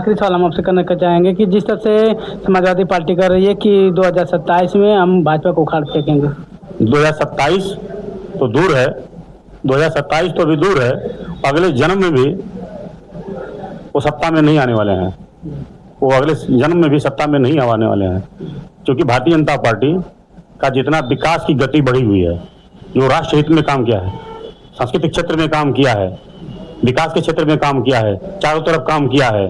आखिरी सवाल हम आपसे करना चाहेंगे कि जिस तरह से समाजवादी पार्टी कर रही है कि 2027 में हम भाजपा को उखाड़ फेंकेंगे। 2027 तो दूर है, 2027 तो अभी दूर है, अगले जन्म में भी वो सत्ता में नहीं आने वाले हैं, वो अगले जन्म में भी सत्ता में नहीं आने वाले हैं, क्योंकि भारतीय जनता पार्टी का जितना विकास की गति बढ़ी हुई है, जो राष्ट्र हित में काम किया है, सांस्कृतिक क्षेत्र में काम किया है, विकास के क्षेत्र में काम किया है, चारों तरफ काम किया है,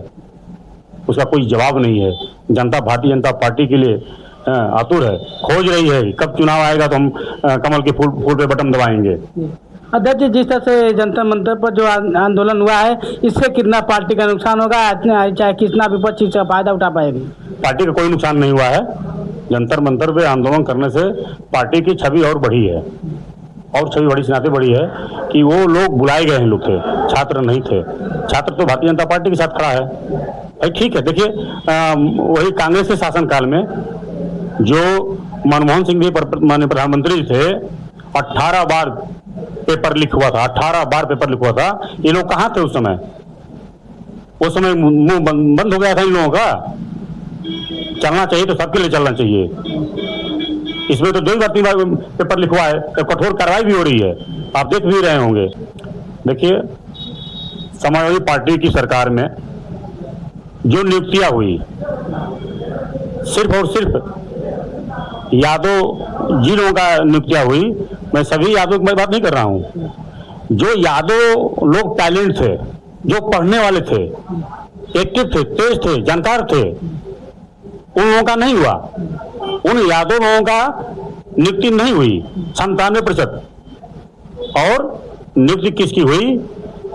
उसका कोई जवाब नहीं है। जनता भारतीय जनता पार्टी के लिए आतुर है, खोज रही है कब चुनाव आएगा तो हम कमल के फूल पे बटन दबाएंगे। अध्यक्ष जी, जिस तरह से जंतर मंतर पर जो आंदोलन हुआ है, इससे कितना पार्टी का नुकसान होगा, चाहे कितना विपक्ष इसका फायदा उठा पाएगी? पार्टी का कोई नुकसान नहीं हुआ है। जंतर मंतर पे आंदोलन करने से पार्टी की छवि और बढ़ी है, और छवि बड़ी नाते बढ़ी है कि वो लोग बुलाए गए हैं, लोग थे, छात्र नहीं थे। छात्र तो भारतीय जनता पार्टी के साथ खड़ा है भाई, ठीक है। देखिए वही कांग्रेस के शासनकाल में जो मनमोहन सिंह जी माननीय प्रधानमंत्री थे, 18 बार पेपर लीक हुआ था, 18 बार पेपर लीक हुआ था। ये लोग कहाँ थे उस समय? उस समय मुंह बंद हो गया था इन लोगों का। चलना चाहिए तो सबके लिए चलना चाहिए। इसमें तो 2 बार 3 बार पेपर लिखवा है, तो कठोर कार्रवाई भी हो रही है, आप देख भी रहे होंगे। देखिए समाजवादी पार्टी की सरकार में जो नियुक्तियां हुई, सिर्फ और सिर्फ यादव जी लोगों का नियुक्तियां हुई। मैं सभी यादव की बात नहीं कर रहा हूं, जो यादव लोग टैलेंट थे, जो पढ़ने वाले थे, एक्टिव थे, तेज थे, जानकार थे, उन लोगों का नहीं हुआ। उन यादव लोगों का नियुक्ति नहीं हुई 97%। और नियुक्ति किसकी हुई?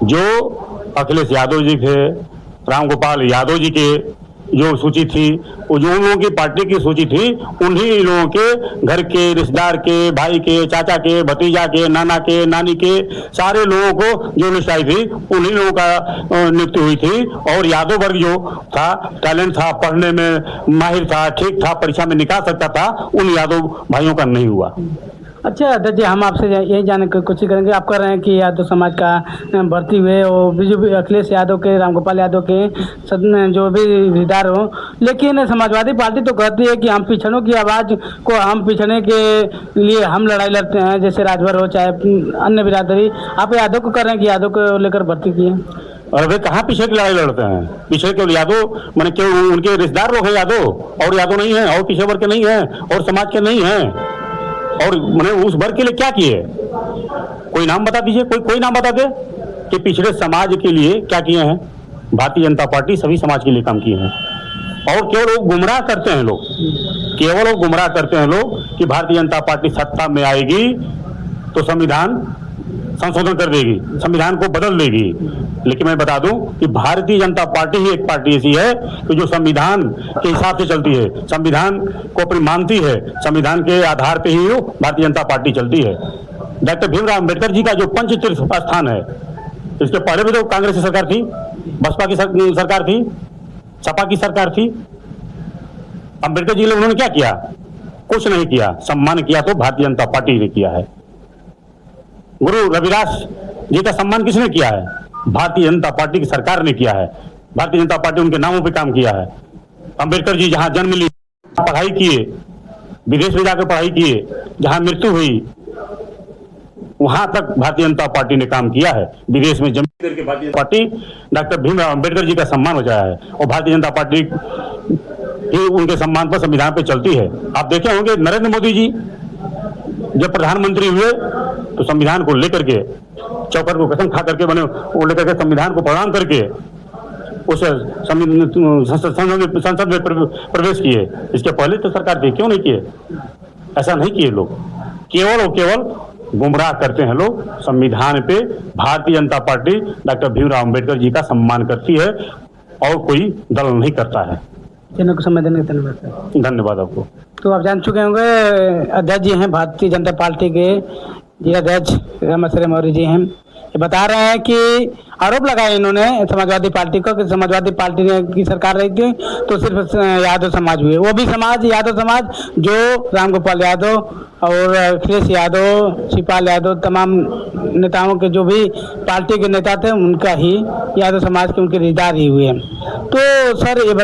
जो अखिलेश यादव जी थे, रामगोपाल यादव जी के जो सूची थी, वो जो उन लोगों की पार्टी की सूची थी, उन्हीं लोगों के घर के, रिश्तेदार के, भाई के, चाचा के, भतीजा के, नाना के, नानी के, सारे लोगों को जो लिस्ट आई थी, उन्हीं लोगों का नियुक्ति हुई थी। और यादव वर्ग जो था, टैलेंट था, पढ़ने में माहिर था, ठीक था, परीक्षा में निकाल सकता था, उन यादव भाइयों का नहीं हुआ। अच्छा अध्यक्ष जी, हम आपसे यही जानने की कोशिश करेंगे। आप कह रहे हैं कि यादव समाज का भर्ती हुए और बीजू अखिलेश यादव के, रामगोपाल यादव के जो भी रिश्तेदार हो, लेकिन समाजवादी पार्टी तो कहती है कि हम पिछड़ों की आवाज़ को, हम पिछड़ने के लिए हम लड़ाई लड़ते हैं, जैसे राजभर हो चाहे अन्य बिरादरी। आप यादव को कह रहे हैं कि यादव को लेकर भर्ती किए? और वे कहाँ पीछे की लड़ाई लड़ते हैं? पीछे केवल यादव मैंने क्यों, उनके रिश्तेदार लोग हैं यादव, और यादव नहीं है, और पीछे वर्ग के नहीं है, और समाज के नहीं है। और मैंने उस वर्ग के लिए क्या किए? कोई नाम बता दीजिए, कोई नाम बता दे कि पिछड़े समाज के लिए क्या किए हैं। भारतीय जनता पार्टी सभी समाज के लिए काम किए हैं। और केवल वो गुमराह करते हैं लोग, केवल वो गुमराह करते हैं लोग कि भारतीय जनता पार्टी सत्ता में आएगी तो संविधान संशोधन कर देगी, संविधान को बदल देगी। लेकिन मैं बता दूं कि भारतीय जनता पार्टी ही एक पार्टी ऐसी है कि जो संविधान के हिसाब से चलती है, संविधान को अपनी मानती है, संविधान के आधार पे ही भारतीय जनता पार्टी चलती है। डॉक्टर भीमराव अम्बेडकर जी का जो पंचतीर्थ स्थान है, इसके पहले भी तो कांग्रेस की सरकार थी, बसपा की सरकार थी, सपा की सरकार थी। अम्बेडकर जी ने उन्होंने क्या किया? कुछ नहीं किया। सम्मान किया तो भारतीय जनता पार्टी ने किया है। गुरु रविदास जी का सम्मान किसने किया है? भारतीय जनता पार्टी की सरकार ने किया है। भारतीय जनता पार्टी उनके नामों पे काम किया है। अंबेडकर जी जहां जन्म लिए, पढ़ाई किए, विदेश में जाकर पढ़ाई किए, जहां मृत्यु हुई, वहां तक भारतीय जनता पार्टी ने काम किया है। विदेश में जमीन करके भारतीय जनता पार्टी डॉक्टर भीमराव अम्बेडकर जी का सम्मान बचाया है, और भारतीय जनता पार्टी ही उनके सम्मान पर, संविधान पर चलती है। आप देखे होंगे नरेंद्र मोदी जी जब प्रधानमंत्री हुए तो संविधान को लेकर के, चौकर को कसम खा करके बने, वो लेकर के संविधान को प्रणाम करके उस संसद में प्रवेश किए। इसके पहले तो सरकार थी, क्यों नहीं किए? ऐसा नहीं किए लोग। केवल और केवल गुमराह करते हैं लोग। संविधान पे भारतीय जनता पार्टी डॉक्टर भीमराव अम्बेडकर जी का सम्मान करती है, और कोई दल नहीं करता है। चैनल को समय देने का धन्यवाद। धन्यवाद आपको। तो आप जान चुके होंगे, अध्यक्ष जी हैं भारतीय जनता पार्टी के, जिला अध्यक्ष रामेश्वर मौर्य जी हैं। ये बता रहे हैं कि आरोप लगाए इन्होंने समाजवादी पार्टी को कि समाजवादी पार्टी की सरकार रही थी तो सिर्फ यादव समाज हुए, वो भी समाज यादव समाज जो रामगोपाल यादव और अखिलेश यादव, शिवपाल यादव, तमाम नेताओं के जो भी पार्टी के नेता थे उनका ही यादव समाज के उनके रिश्तेदार ही हुए। तो सर ये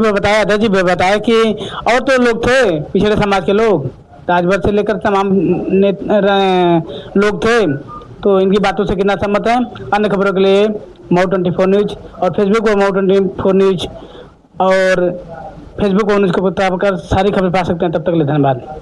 बताया अध्यक्ष जी बताया कि और तो लोग थे पिछड़े समाज के लोग, राजभर से लेकर तमाम लोग थे, तो इनकी बातों से कितना सहमत है। अन्य खबरों के लिए मऊ 24 न्यूज और फेसबुक पर मऊ 24 न्यूज और फेसबुक और न्यूज को बता कर सारी खबर पा सकते हैं। तब तक के लिए धन्यवाद।